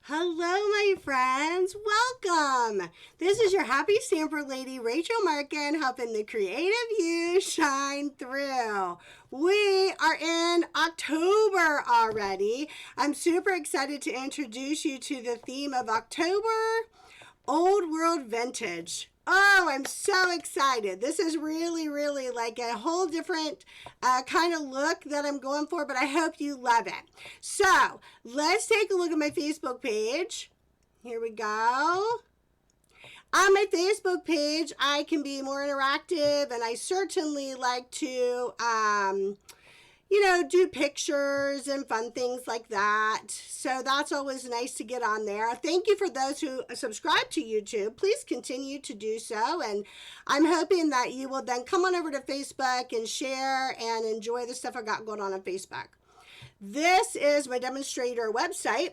Hello, my friends. Welcome. This is your happy stamper lady, Rachel Markin, helping the creative you shine through. We are in October already. I'm super excited to introduce you to the theme of October, Old World Vintage. Oh, I'm so excited. This is really like a whole different kind of look that I'm going for, but I hope you love it. So let's take a look at my Facebook page. Here we go. On my Facebook page, I can be more interactive, and I certainly like to do pictures and fun things like that. So that's always nice to get on there. Thank you for those who subscribe to YouTube. Please continue to do so. And I'm hoping that you will then come on over to Facebook and share and enjoy the stuff I got going on Facebook. This is my demonstrator website.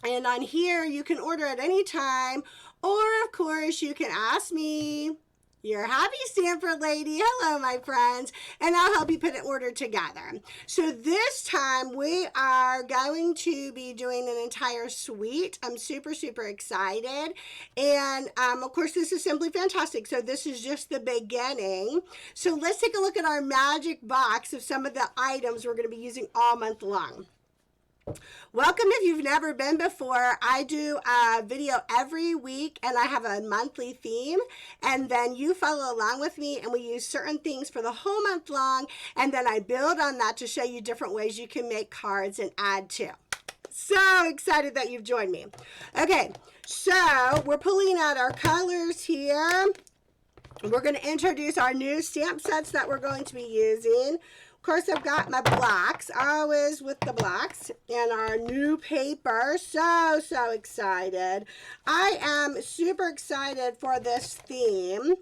And on here, you can order at any time. Or, of course, you can ask me, your happy stamper lady. Hello, my friends, and I'll help you put an order together. So this time we are going to be doing an entire suite. I'm super excited, and of course this is simply fantastic. So this is just the beginning. So let's take a look at our magic box of some of the items we're going to be using all month long. Welcome if you've never been before. I do a video every week and I have a monthly theme, and then you follow along with me and we use certain things for the whole month long, and then I build on that to show you different ways you can make cards and add to. So excited that you've joined me. Okay, so we're pulling out our colors here. We're going to introduce our new stamp sets that we're going to be using. Of course, I've got my blocks, always with the blocks, and our new paper. So excited. I am super excited for this theme.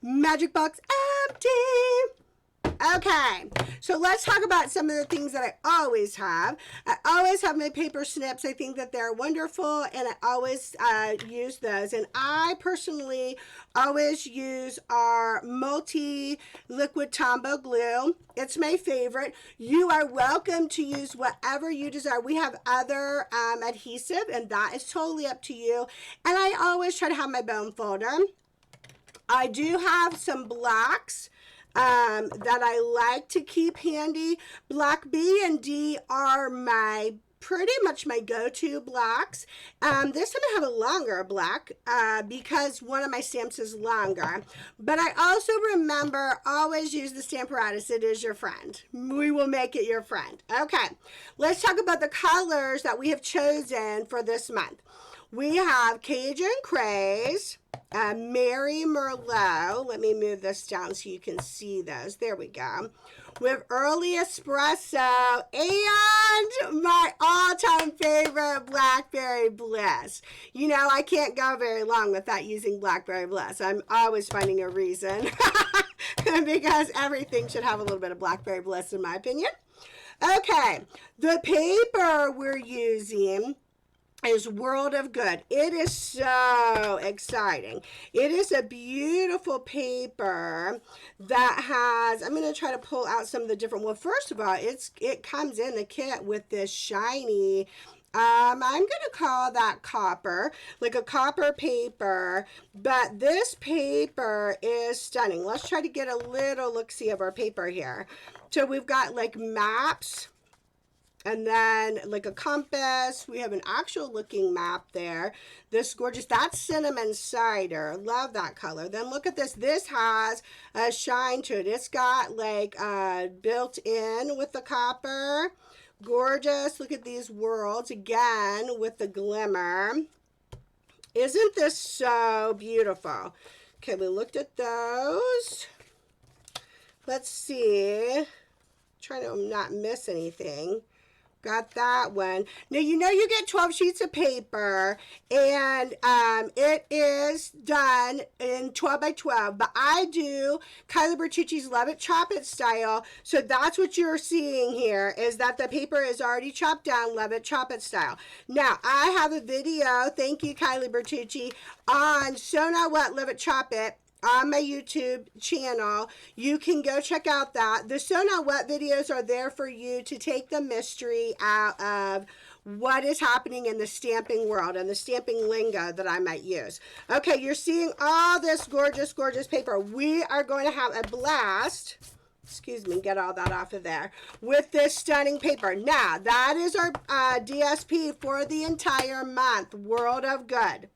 Magic box empty. Okay, so let's talk about some of the things that I always have. I always have my paper snips. I think that they're wonderful, and I always use those. And I personally always use our multi-liquid Tombow glue. It's my favorite. You are welcome to use whatever you desire. We have other adhesive, and that is totally up to you. And I always try to have my bone folder. I do have some blocks that I like to keep handy. Block B and D are pretty much my go-to blocks. This time I have a longer block because one of my stamps is longer. But I also remember, always use the Stamparatus. It is your friend. We will make it your friend. Okay, let's talk about the colors that we have chosen for this month. We have Cajun Craze, Mary Merlot. Let me move this down so you can see those. There we go. We have Early Espresso and my all-time favorite, Blackberry Bliss. You know, I can't go very long without using Blackberry Bliss. I'm always finding a reason because everything should have a little bit of Blackberry Bliss in my opinion. Okay, the paper we're using is World of Good. It is so exciting. It is a beautiful paper that has, I'm going to try to pull out some of the different, well, first of all, it comes in the kit with this shiny, I'm going to call that copper, like a copper paper, but this paper is stunning. Let's try to get a little look-see of our paper here. So we've got like maps, and then like a compass. We have an actual looking map there. This gorgeous, that's cinnamon cider. Love that color. Then look at this. This has a shine to it. It's got like built in with the copper. Gorgeous. Look at these worlds again with the glimmer. Isn't this so beautiful? Okay, we looked at those. Let's see. Trying to not miss anything. Got that one. Now, you know you get 12 sheets of paper, and it is done in 12 by 12, but I do Kylie Bertucci's Love It Chop It style, so that's what you're seeing here, is that the paper is already chopped down, Love It Chop It style. Now, I have a video, thank you Kylie Bertucci, on So Now What, Love It Chop It, on my YouTube channel. You can go check out that. The So Now What videos are there for you to take the mystery out of what is happening in the stamping world and the stamping lingo that I might use. Okay, you're seeing all this gorgeous, gorgeous paper. We are going to have a blast. Excuse me, get all that off of there, with this stunning paper. Now, that is our DSP for the entire month, World of Good,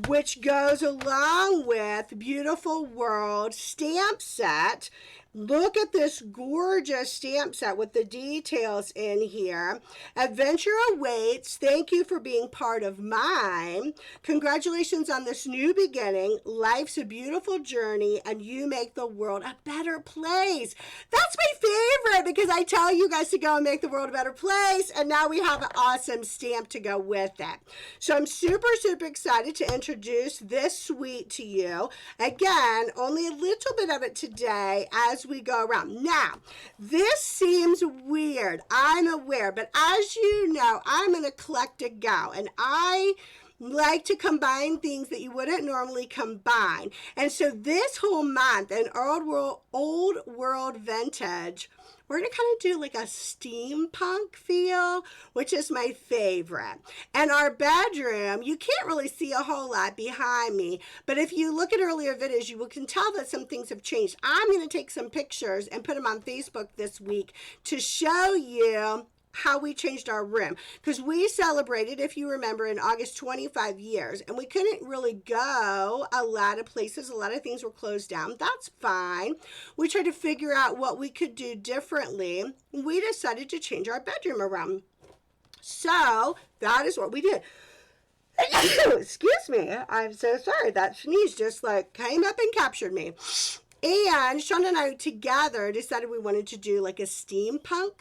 which goes along with Beautiful World stamp set. Look at this gorgeous stamp set with the details in here. Adventure awaits. Thank you for being part of mine. Congratulations on this new beginning. Life's a beautiful journey, and you make the world a better place. That's my favorite, because I tell you guys to go and make the world a better place, and now we have an awesome stamp to go with it. So I'm super, super excited to introduce this suite to you. Again, only a little bit of it today as we go around. Now, this seems weird, I'm aware, but as you know, I'm an eclectic gal, and I like to combine things that you wouldn't normally combine. And so this whole month, an old world vintage, we're going to kind of do like a steampunk feel, which is my favorite. And our bedroom, you can't really see a whole lot behind me, but if you look at earlier videos, you can tell that some things have changed. I'm going to take some pictures and put them on Facebook this week to show you how we changed our room, because we celebrated, if you remember, in August 25 years, and we couldn't really go a lot of places. A lot of things were closed down. That's fine. We tried to figure out what we could do differently. We decided to change our bedroom around. So that is what we did. Excuse me, I'm so sorry. That sneeze just like came up and captured me. And Sean and I together decided we wanted to do like a steampunk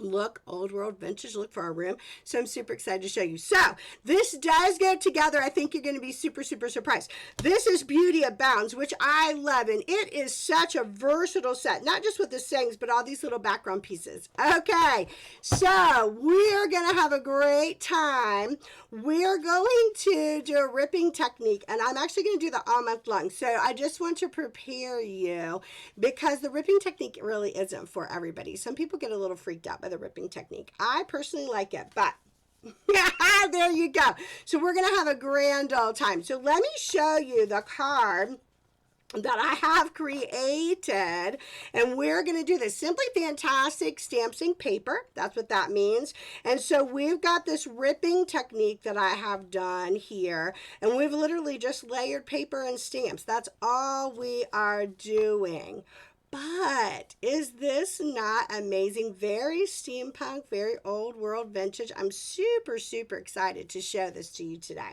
look, old world vintage look for our room. So I'm super excited to show you. So this does go together. I think you're going to be super, super surprised. This is Beauty Abounds, which I love, and it is such a versatile set, not just with the sayings, but all these little background pieces. Okay, so we're going to have a great time. We're going to do a ripping technique, and I'm actually going to do that all month long. So I just want to prepare you, because the ripping technique really isn't for everybody. Some people get a little freaked out by the ripping technique. I personally like it, but there you go. So we're going to have a grand old time. So let me show you the card that I have created, and we're going to do this. Simply Fantastic Stamps and Paper. That's what that means. And so we've got this ripping technique that I have done here, and we've literally just layered paper and stamps. That's all we are doing. But is this not amazing? Very steampunk, very old world vintage. I'm super, super excited to show this to you today.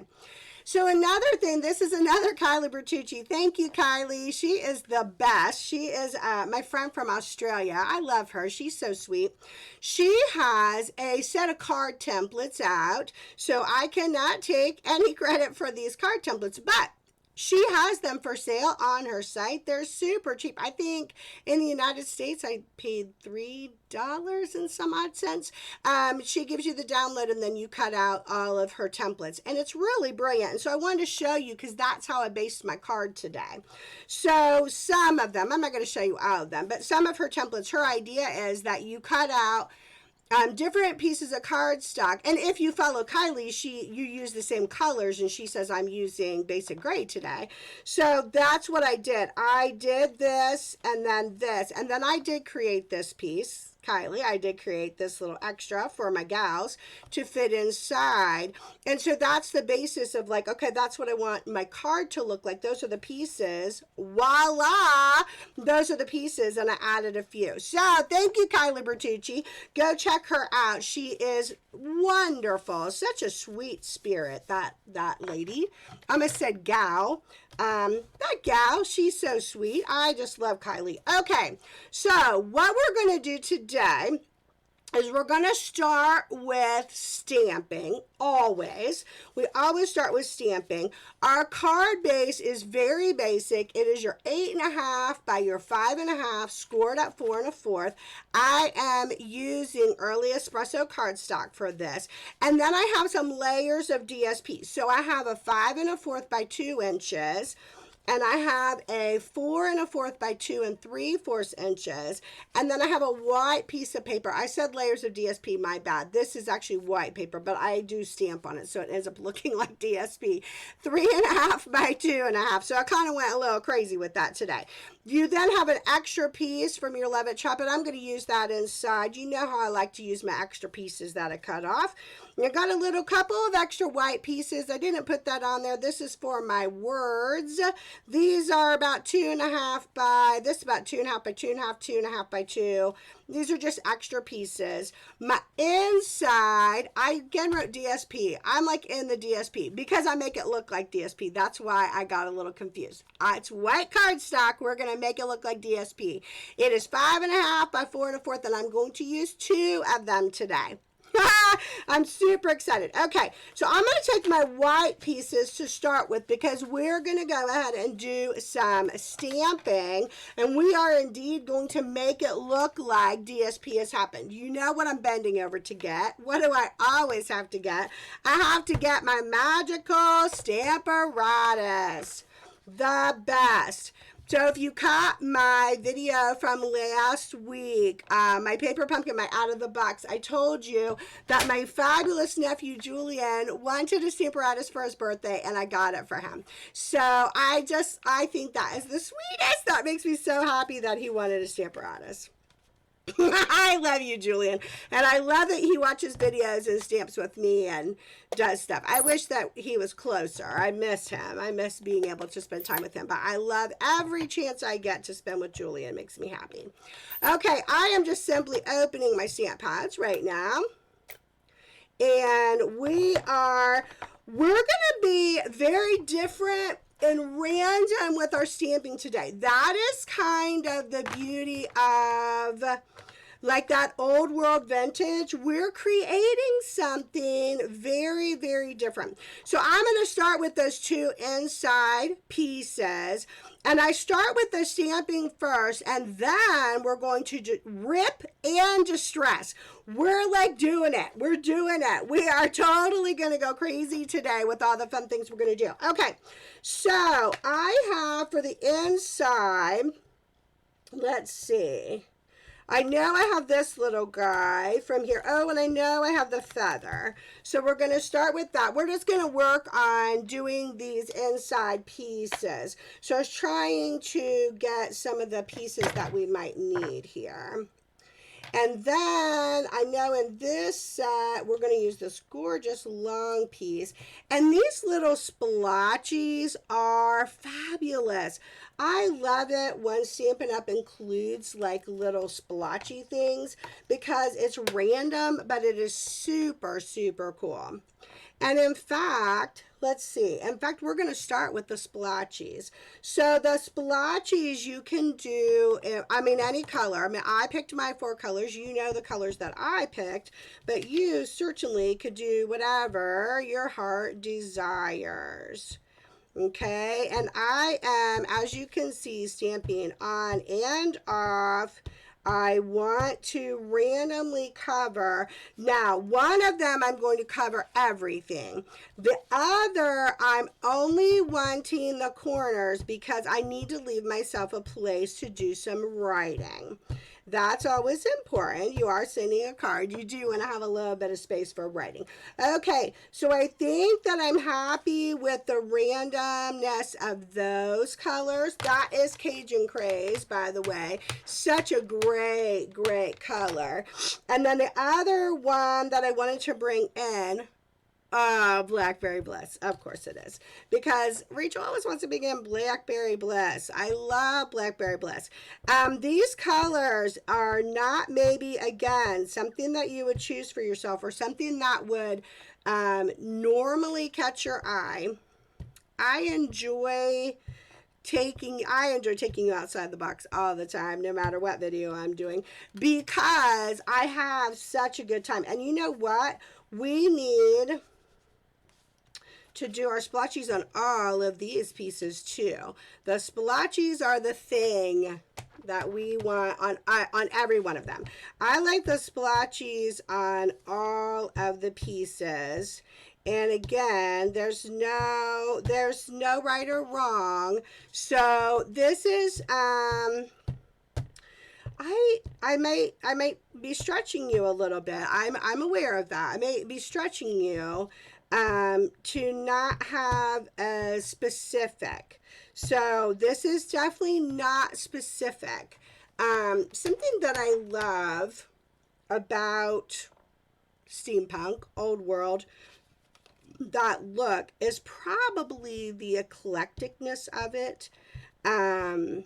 So another thing, this is another Kylie Bertucci. Thank you, Kylie. She is the best. She is my friend from Australia. I love her. She's so sweet. She has a set of card templates out, so I cannot take any credit for these card templates, but she has them for sale on her site. They're super cheap. I think in the United States, I paid $3 and some odd cents. She gives you the download, and then you cut out all of her templates. And it's really brilliant. And so I wanted to show you, because that's how I based my card today. So some of them, I'm not going to show you all of them, but some of her templates, her idea is that you cut out different pieces of cardstock, and if you follow Kylie, you use the same colors, and she says I'm using basic gray today. So that's what I did. I did this, and then this, and then I did create this piece. Kylie, I did create this little extra for my gals to fit inside. And so that's the basis of like, okay, that's what I want my card to look like. Those are the pieces. Voila! Those are the pieces, and I added a few. So thank you, Kylie Bertucci. Go check her out. She is wonderful. Such a sweet spirit, that lady. I almost said gal. That gal, she's so sweet. I just love Kylie. Okay, so what we're going to do today is we're going to start with stamping, always. We always start with stamping. Our card base is very basic. It is your 8.5 by your 5.5, scored at 4 1/4. I am using early espresso cardstock for this. And then I have some layers of DSP. So I have a 5 1/4 by 2 inches. and I have a 4 1/4 by 2 3/4 inches, and then I have a white piece of paper. I said layers of DSP, my bad. This is actually white paper, but I do stamp on it, so it ends up looking like DSP. 3 1/2 by 2 1/2. So I kind of went a little crazy with that today. You then have an extra piece from your Love It Chop It. I'm going to use that inside. You know how I like to use my extra pieces that I cut off. I got a little couple of extra white pieces. I didn't put that on there. This is for my words. These are about 2 1/2 by, this is about 2 1/2 by 2 1/2, 2 1/2 by 2. These are just extra pieces. My inside, I again wrote DSP. I'm like in the DSP because I make it look like DSP. That's why I got a little confused. It's white cardstock. We're going to make it look like DSP. It is 5 1/2 by 4 1/4, and I'm going to use 2 of them today. I'm super excited. Okay, so I'm going to take my white pieces to start with because we're going to go ahead and do some stamping, and we are indeed going to make it look like DSP has happened. You know what I'm bending over to get? What do I always have to get? I have to get my magical Stamparatus. The best. So if you caught my video from last week, my paper pumpkin, my out of the box, I told you that my fabulous nephew Julian wanted a Stamparatus for his birthday, and I got it for him. So I think that is the sweetest. That makes me so happy that he wanted a Stamparatus. I love you, Julian. And I love that he watches videos and stamps with me and does stuff. I wish that he was closer. I miss him. I miss being able to spend time with him. But I love every chance I get to spend with Julian. It makes me happy. Okay, I am just simply opening my stamp pads right now. And we're going to be very different and random with our stamping today. That is kind of the beauty of like that old world vintage. We're creating something very, very different. So I'm going to start with those 2 inside pieces. And I start with the stamping first, and then we're going to rip and distress. We're like doing it. We're doing it. We are totally going to go crazy today with all the fun things we're going to do. Okay, so I have for the inside, let's see. I know I have this little guy from here. Oh, and I know I have the feather. So we're going to start with that. We're just going to work on doing these inside pieces. So I was trying to get some of the pieces that we might need here. And then I know in this set, we're going to use this gorgeous long piece. And these little splotches are fabulous. I love it when Stampin' Up! Includes like little splotchy things because it's random, but it is super, super cool. And in fact, let's see. In fact, we're going to start with the splotches. So the splotches you can do, any color. I picked my 4 colors. You know the colors that I picked, but you certainly could do whatever your heart desires. Okay, and I am, as you can see, stamping on and off. I want to randomly cover. Now, one of them I'm going to cover everything. The other, I'm only wanting the corners because I need to leave myself a place to do some writing. That's always important. You are sending a card. You do want to have a little bit of space for writing. Okay, so I think that I'm happy with the randomness of those colors. That is Cajun Craze, by the way. Such a great, great color. And then the other one that I wanted to bring in, Blackberry Bliss. Of course it is. Because Rachel always wants to begin Blackberry Bliss. I love Blackberry Bliss. These colors are not maybe, again, something that you would choose for yourself or something that would normally catch your eye. I enjoy taking you outside the box all the time, no matter what video I'm doing, because I have such a good time. And you know what? We need to do our splotches on all of these pieces too. The splotches are the thing that we want on every one of them. I like the splotches on all of the pieces. And again, there's no right or wrong. So this is I might be stretching you a little bit. I'm aware of that. I may be stretching you to not have a specific. So this is definitely not specific. Something that I love about steampunk, old world, that look is probably the eclecticness of it. Um,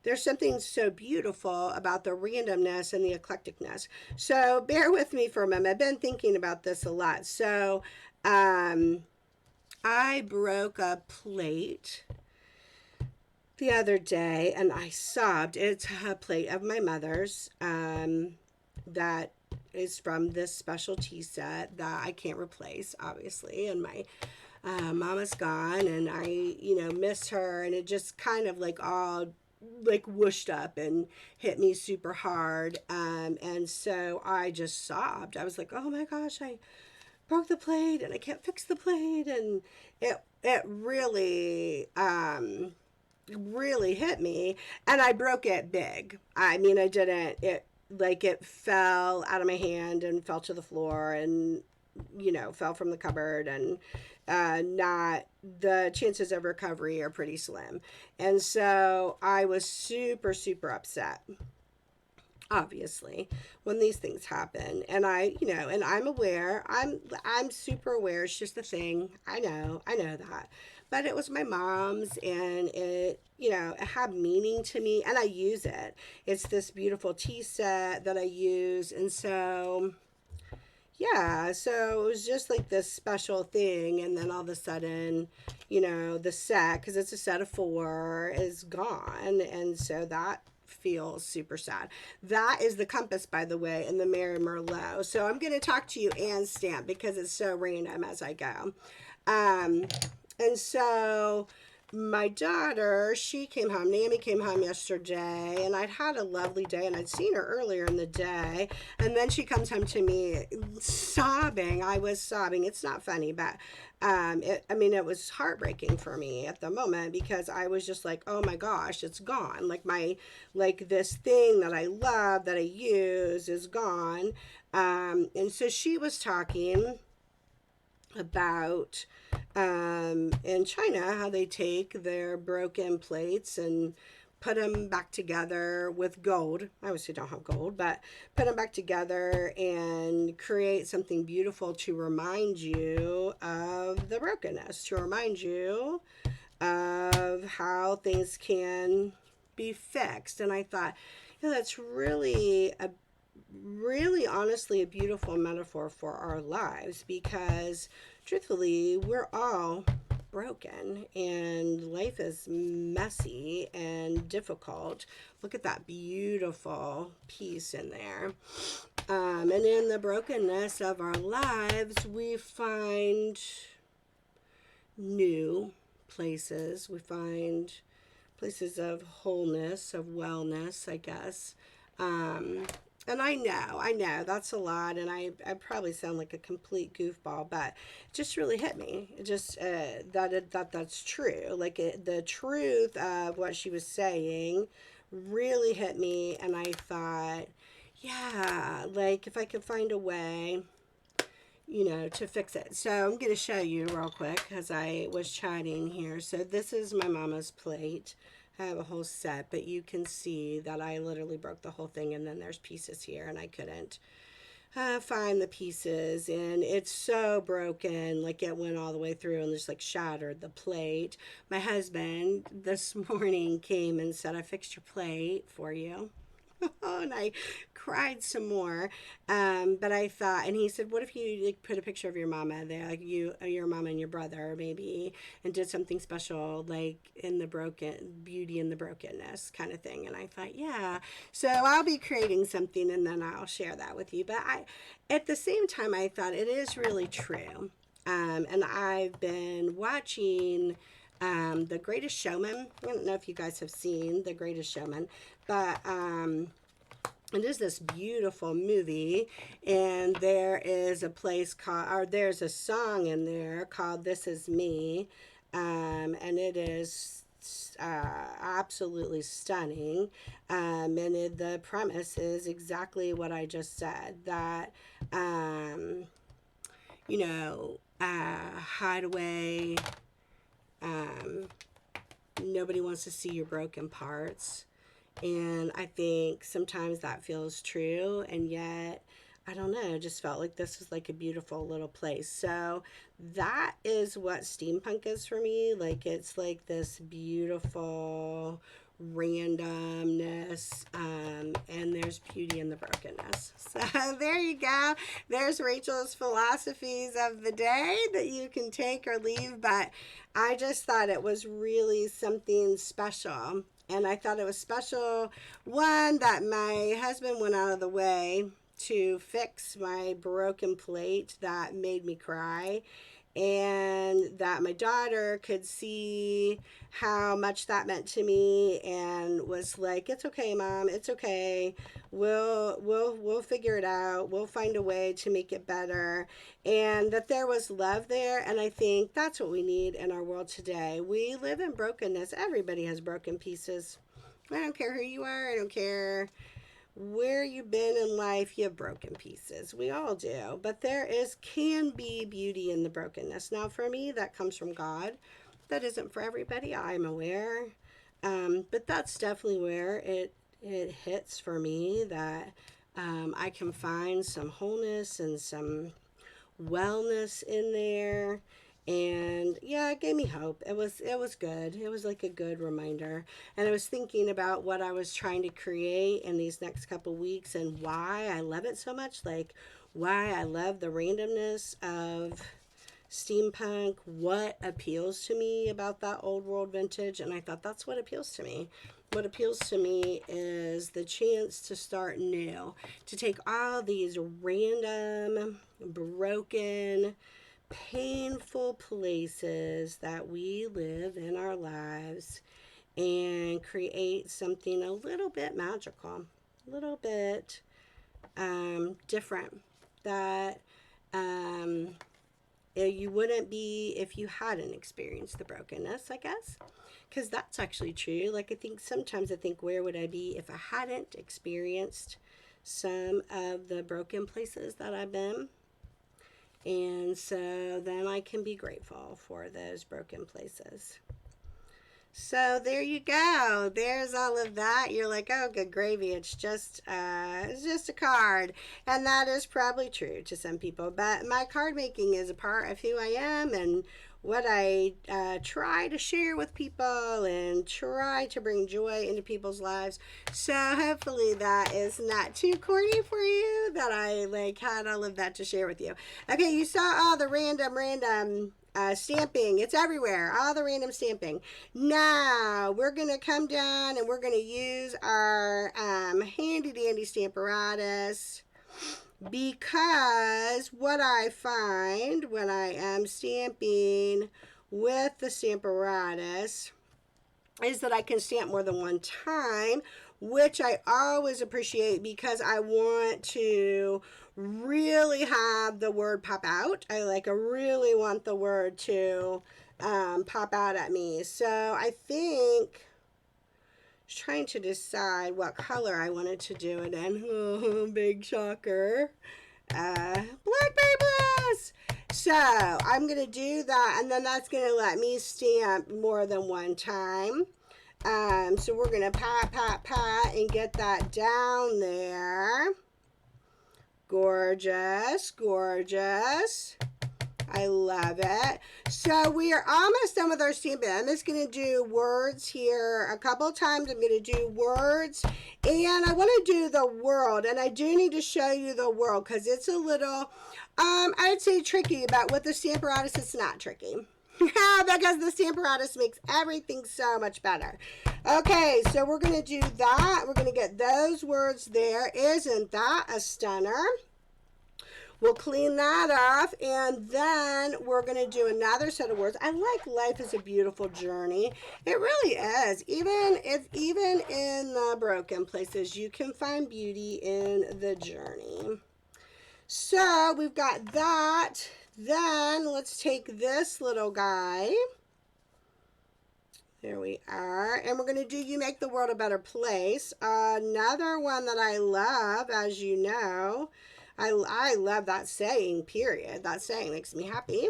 there's something so beautiful about the randomness and the eclecticness. So bear with me for a moment. I've been thinking about this a lot. So I broke a plate the other day and I sobbed. It's a plate of my mother's that is from this special tea set that I can't replace, obviously. And my mama's gone and I, miss her. And it just kind of like all like whooshed up and hit me super hard. And so I just sobbed. I was like, oh my gosh, I broke the plate and I can't fix the plate. And it really hit me, and I broke it big. I mean, I didn't, it fell out of my hand and fell to the floor and, fell from the cupboard, and not, the chances of recovery are pretty slim. And so I was super, super upset, obviously, when these things happen. And and I'm aware, I'm super aware. It's just a thing. I know that. But it was my mom's, and it had meaning to me, and I use it. It's this beautiful tea set that I use. And so yeah, so it was just like this special thing. And then all of a sudden, the set, because it's a set of 4, is gone. And so that feels super sad. That is the compass, by the way, in the Mary Merlot. So I'm going to talk to you and stamp because it's so random as I go. And so my daughter, she came home, Naomi came home yesterday, and I'd had a lovely day, and I'd seen her earlier in the day, and then she comes home to me sobbing. I was sobbing. It's not funny, but it was heartbreaking for me at the moment, because I was just like, oh my gosh, it's gone. Like this thing that I love, that I use, is gone. And so she was talking about in China how they take their broken plates and put them back together with gold. I obviously don't have gold, but put them back together and create something beautiful to remind you of the brokenness, to remind you of how things can be fixed. And I thought, that's really honestly a beautiful metaphor for our lives, because truthfully, we're all broken and life is messy and difficult. Look at that beautiful piece in there. And in the brokenness of our lives, we find new places. We find places of wholeness, of wellness, I guess. And I know that's a lot, and I probably sound like a complete goofball, but it just really hit me. It just that's true. The truth of what she was saying really hit me, and I thought, yeah, like if I could find a way, to fix it. So I'm going to show you real quick as I was chatting here. So this is my mama's plate. I have a whole set, but you can see that I literally broke the whole thing, and then there's pieces here, and I couldn't find the pieces, and it's so broken, like it went all the way through and just like shattered the plate. My husband this morning came and said, I fixed your plate for you. And I cried some more. But I thought, and he said, what if you put a picture of your mama there, like your mama and your brother maybe, and did something special, like in the beauty in the brokenness kind of thing. And I thought, yeah, so I'll be creating something, and then I'll share that with you. But at the same time, I thought it is really true. And I've been watching The Greatest Showman. I don't know if you guys have seen The Greatest Showman, but And there's this beautiful movie, and there is a place called, or there's a song in there called "This Is Me," and it is absolutely stunning. The premise is exactly what I just said, that hide away. Um, Nobody wants to see your broken parts. And I think sometimes that feels true, and yet, I don't know, it just felt like this was like a beautiful little place. So that is what steampunk is for me. Like, it's like this beautiful randomness, and there's beauty in the brokenness. So there you go. There's Rachel's philosophies of the day that you can take or leave, but I just thought it was really something special. And I thought it was special, one, that my husband went out of the way to fix my broken plate that made me cry, and that my daughter could see how much that meant to me and was like, "It's okay, Mom, it's okay. We'll figure it out. We'll find a way to make it better." And that there was love there, and I think that's what we need in our world today. We live in brokenness. Everybody has broken pieces. I don't care who you are. I don't care where you've been in life, you have broken pieces. We all do. But can be beauty in the brokenness. Now, for me, that comes from God. That isn't for everybody, I'm aware. But that's definitely where it hits for me, that I can find some wholeness and some wellness in there. And yeah, it gave me hope. It was good. It was like a good reminder. And I was thinking about what I was trying to create in these next couple weeks and why I love it so much. Like, why I love the randomness of steampunk, what appeals to me about that old world vintage. And I thought, that's what appeals to me. What appeals to me is the chance to start new, to take all these random, broken, painful places that we live in our lives and create something a little bit magical, a little bit different, that you wouldn't be if you hadn't experienced the brokenness, I guess. Because that's actually true. Like, sometimes I think, where would I be if I hadn't experienced some of the broken places that I've been? And so then I can be grateful for those broken places. So there you go. There's all of that. You're like, oh, good gravy. It's just a card. And that is probably true to some people. But my card making is a part of who I am and what I try to share with people and try to bring joy into people's lives. So hopefully that is not too corny for you, that I had all of that to share with you. Okay, you saw all the random stamping. It's everywhere. All the random stamping. Now we're going to come down and we're going to use our handy dandy Stamparatus, because what I find when I am stamping with the Stamparatus is that I can stamp more than one time, which I always appreciate, because I want to really have the word pop out. I really want the word to pop out at me. So I think trying to decide what color I wanted to do it in. Oh, big shocker. Blackberry Bliss! So I'm going to do that, and then that's going to let me stamp more than one time. So we're going to pat, and get that down there. Gorgeous, gorgeous. I love it. So we are almost done with our stamping. I'm just going to do words here a couple times. I'm going to do words, and I want to do the world, and I do need to show you the world because it's a little, I'd say tricky, but with the Stamparatus, it's not tricky. Because the Stamparatus makes everything so much better. Okay, so we're going to do that. We're going to get those words there. Isn't that a stunner? We'll clean that off, and then we're going to do another set of words. I like life is a beautiful journey. It really is. Even in the broken places, you can find beauty in the journey. So we've got that. Then let's take this little guy. There we are. And we're going to do You Make the World a Better Place. Another one that I love, as you know. I love that saying, period. That saying makes me happy.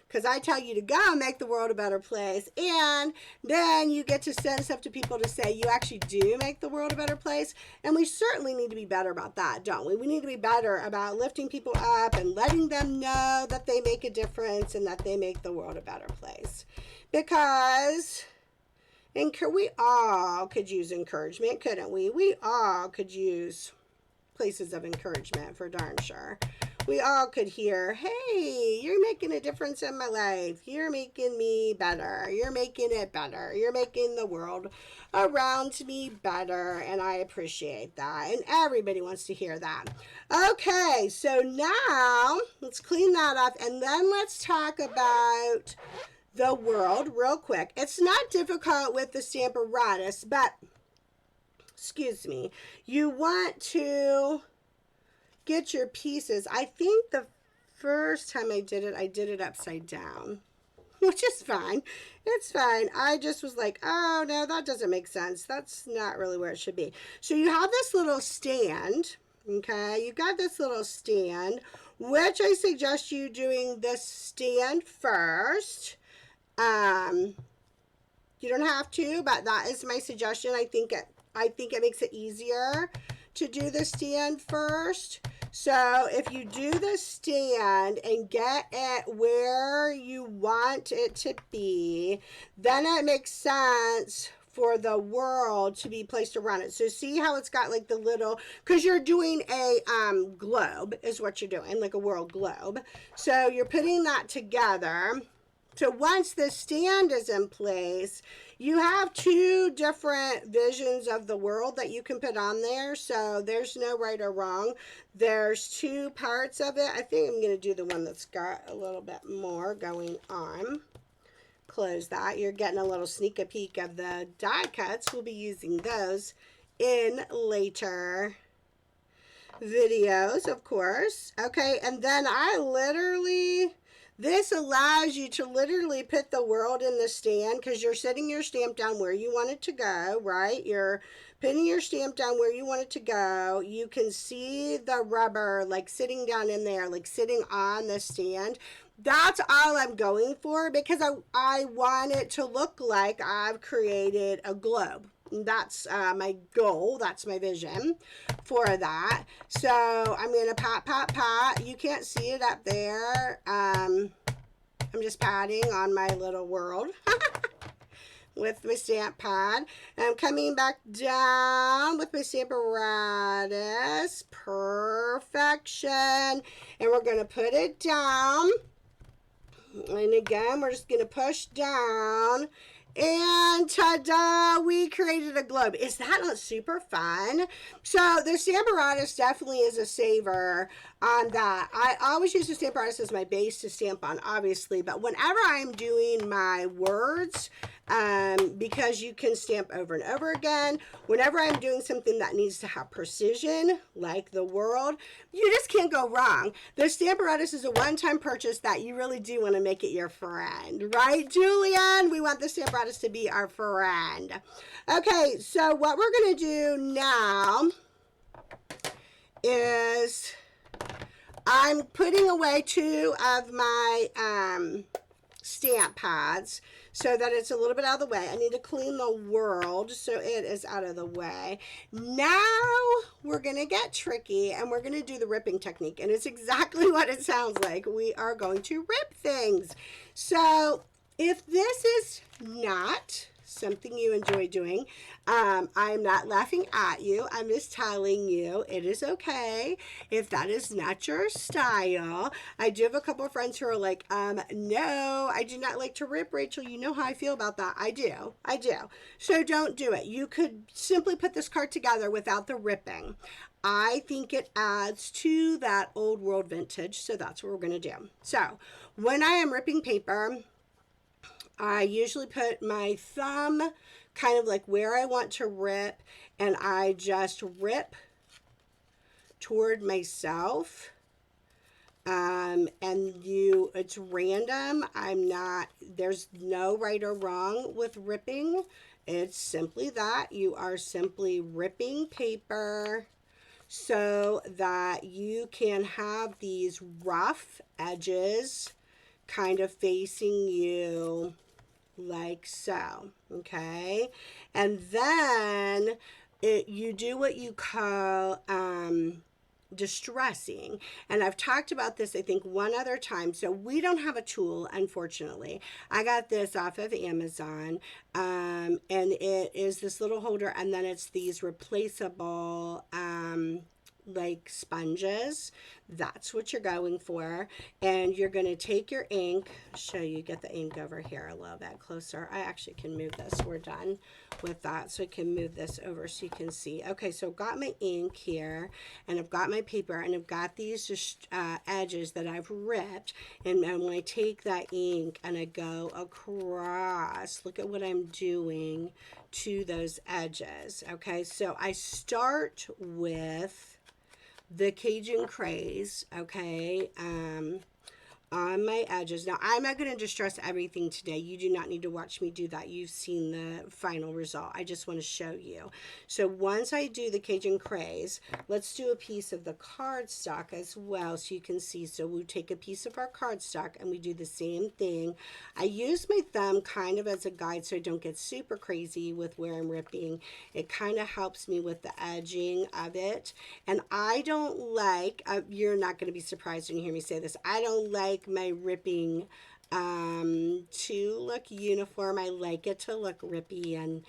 Because I tell you to go make the world a better place. And then you get to send stuff to people to say you actually do make the world a better place. And we certainly need to be better about that, don't we? We need to be better about lifting people up and letting them know that they make a difference and that they make the world a better place. Because we all could use encouragement, couldn't we? We all could use places of encouragement, for darn sure. We all could hear, hey, you're making a difference in my life. You're making me better. You're making it better. You're making the world around me better. And I appreciate that. And everybody wants to hear that. Okay, so now let's clean that up. And then let's talk about the world real quick. It's not difficult with the Stamparatus, but, excuse me, you want to get your pieces. I think the first time I did it upside down, which is fine. It's fine. I just was like, oh no, that doesn't make sense. That's not really where it should be. So you have this little stand, okay? You've got this little stand, which I suggest you doing this stand first. You don't have to, but that is my suggestion. I think it makes it easier to do the stand first. So if you do the stand and get it where you want it to be, then it makes sense for the world to be placed around it. So see how it's got like the little, because you're doing a globe is what you're doing, like a world globe. So you're putting that together. So once the stand is in place, you have two different visions of the world that you can put on there. So there's no right or wrong. There's two parts of it. I think I'm going to do the one that's got a little bit more going on. Close that. You're getting a little sneak peek of the die cuts. We'll be using those in later videos, of course. Okay, and then this allows you to literally put the world in the stand because you're setting your stamp down where you want it to go, right? You're putting your stamp down where you want it to go. You can see the rubber like sitting down in there, like sitting on the stand. That's all I'm going for because I want it to look like I've created a globe. That's my goal. That's my vision for that. So I'm going to pat. You can't see it up there. I'm just patting on my little world with my stamp pad. And I'm coming back down with my Stamparatus. Perfection. And we're going to put it down. And again, we're just going to push down. And ta-da, we created a globe. Is that not super fun? So the Stamparatus definitely is a saver on that. I always use the Stamparatus as my base to stamp on, obviously. But whenever I'm doing my words, because you can stamp over and over again, whenever I'm doing something that needs to have precision, like the world, you just can't go wrong. The Stamparatus is a one-time purchase that you really do want to make it your friend, right, Julian? We want the Stamparatus to be our friend. Okay, so what we're going to do now is I'm putting away two of my stamp pads so that it's a little bit out of the way. I need to clean the world so it is out of the way. Now we're going to get tricky and we're going to do the ripping technique. And it's exactly what it sounds like. We are going to rip things. So if this is not something you enjoy doing, I'm not laughing at you. I'm just telling you it is okay if that is not your style. I do have a couple of friends who are like, no, I do not like to rip, Rachel. You know how I feel about that. I do. So don't do it. You could simply put this card together without the ripping. I think it adds to that old world vintage, so that's what we're going to do. So when I am ripping paper, I usually put my thumb kind of like where I want to rip, and I just rip toward myself. It's random. There's no right or wrong with ripping. It's simply that you are simply ripping paper so that you can have these rough edges kind of facing you like so, okay? And then you do what you call distressing. And I've talked about this, I think, one other time. So we don't have a tool, unfortunately. I got this off of Amazon, and it is this little holder, and then it's these replaceable like sponges. That's what you're going for. And you're going to take your ink. I'll show you, get the ink over here a little bit closer. I actually can move this. We're done with that, so I can move this over so you can see. Okay, so I've got my ink here, and I've got my paper, and I've got these just edges that I've ripped. And when I take that ink and I go across, look at what I'm doing to those edges. Okay, so I start with the Cajun Craze, okay, on my edges. Now, I'm not going to distress everything today. You do not need to watch me do that. You've seen the final result. I just want to show you. So once I do the Cajun Craze, let's do a piece of the cardstock as well so you can see. So we take a piece of our cardstock and we do the same thing. I use my thumb kind of as a guide so I don't get super crazy with where I'm ripping. It kind of helps me with the edging of it. And I don't like, you're not going to be surprised when you hear me say this, I don't like my ripping to look uniform. I like it to look rippy and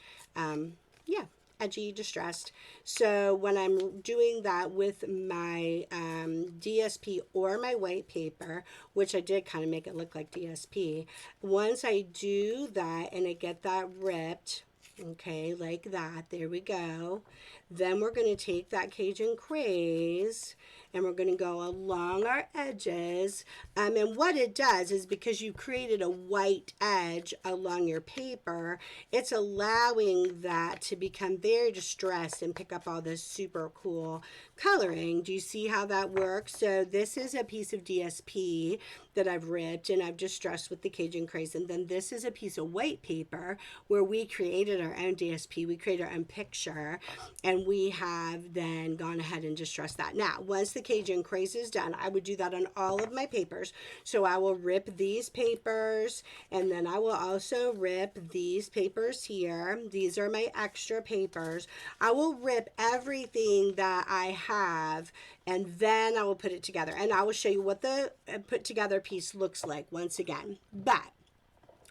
yeah, edgy, distressed. So when I'm doing that with my DSP or my white paper, which I did kind of make it look like DSP, once I do that and I get that ripped, okay, like that, there we go, then we're going to take that Cajun Craze and we're going to go along our edges. And what it does is, because you created a white edge along your paper, it's allowing that to become very distressed and pick up all this super cool coloring. Do you see how that works? So this is a piece of DSP that I've ripped and I've distressed with the Cajun Craze. And then this is a piece of white paper where we created our own DSP. We created our own picture and we have then gone ahead and distressed that. Now, once the Cajun Craze is done, I would do that on all of my papers. So I will rip these papers and then I will also rip these papers here. These are my extra papers. I will rip everything that I have and then I will put it together. And I will show you what the put together piece looks like once again. But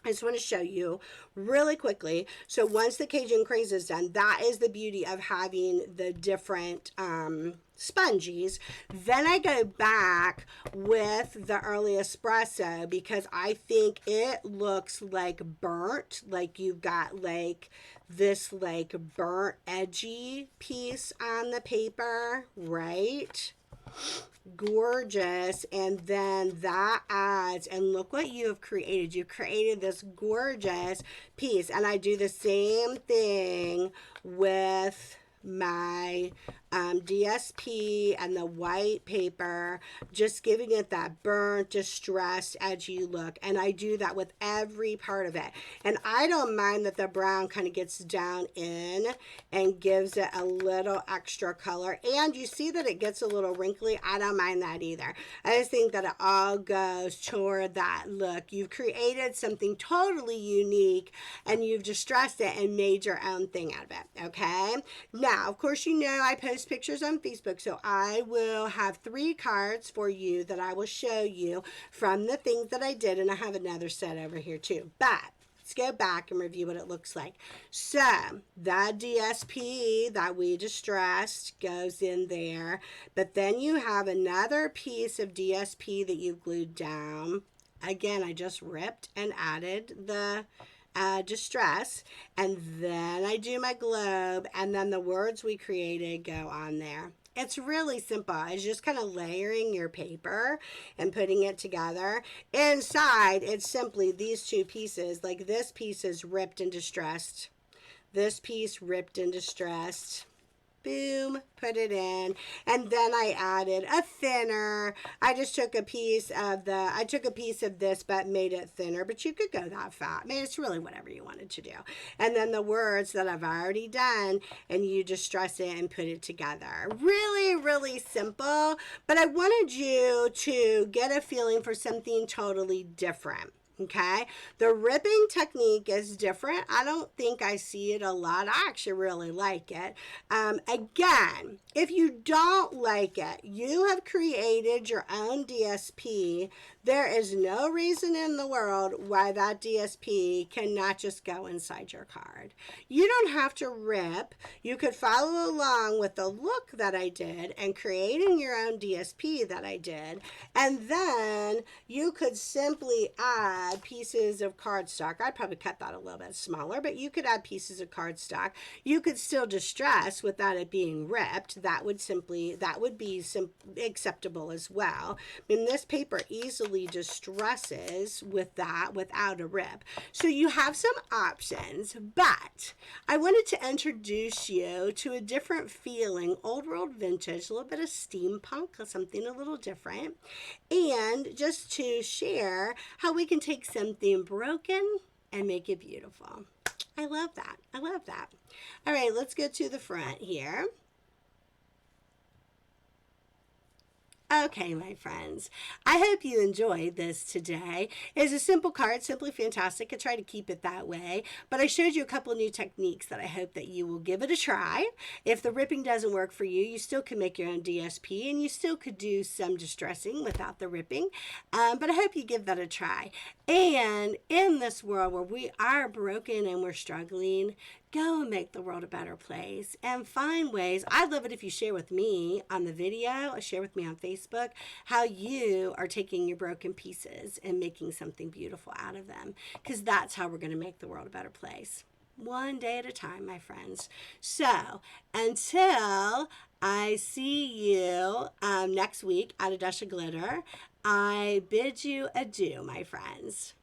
I just want to show you really quickly. So once the Cajun Craze is done, that is the beauty of having the different sponges. Then I go back with the early espresso because I think it looks like burnt, like you've got like this like burnt edgy piece on the paper, right? Gorgeous. And then that adds, and look what you have created. You created this gorgeous piece. And I do the same thing with my DSP and the white paper, just giving it that burnt, distressed, edgy look. And I do that with every part of it. And I don't mind that the brown kind of gets down in and gives it a little extra color. And you see that it gets a little wrinkly. I don't mind that either. I just think that it all goes toward that look. You've created something totally unique and you've distressed it and made your own thing out of it. Okay? Now, of course, you know I post pictures on Facebook, so I will have 3 cards for you that I will show you from the things that I did, and I have another set over here too. But let's go back and review what it looks like. So that DSP that we distressed goes in there, but then you have another piece of DSP that you've glued down. Again, I just ripped and added the distress, and then I do my globe, and then the words we created go on there. It's really simple. It's just kind of layering your paper and putting it together. Inside, it's simply these two pieces. Like this piece is ripped and distressed. This piece ripped and distressed. Boom, put it in. And then I added a thinner. I just took a piece of this but made it thinner, but you could go that far. I mean, it's really whatever you wanted to do. And then the words that I've already done, and you distress it and put it together. Really, really simple, but I wanted you to get a feeling for something totally different. Okay, the ripping technique is different. I don't think I see it a lot. I actually really like it. Again, if you don't like it, you have created your own DSP. There is no reason in the world why that DSP cannot just go inside your card. You don't have to rip. You could follow along with the look that I did and creating your own DSP that I did. And then you could simply add pieces of cardstock. I'd probably cut that a little bit smaller, but you could add pieces of cardstock. You could still distress without it being ripped. That would be acceptable as well. I mean, this paper easily distresses with that without a rip. So you have some options, but I wanted to introduce you to a different feeling, old world vintage, a little bit of steampunk, something a little different, and just to share how we can take something broken and make it beautiful. I love that. I love that. All right, let's go to the front here. Okay, my friends, I hope you enjoyed this today. It's a simple card, simply fantastic. I try to keep it that way, but I showed you a couple of new techniques that I hope that you will give it a try. If the ripping doesn't work for you, you still can make your own DSP, and you still could do some distressing without the ripping, but I hope you give that a try. And in this world where we are broken and we're struggling, go and make the world a better place and find ways. I'd love it if you share with me on the video, or share with me on Facebook, how you are taking your broken pieces and making something beautiful out of them, because that's how we're going to make the world a better place. One day at a time, my friends. So until I see you next week at A Dash of Glitter, I bid you adieu, my friends.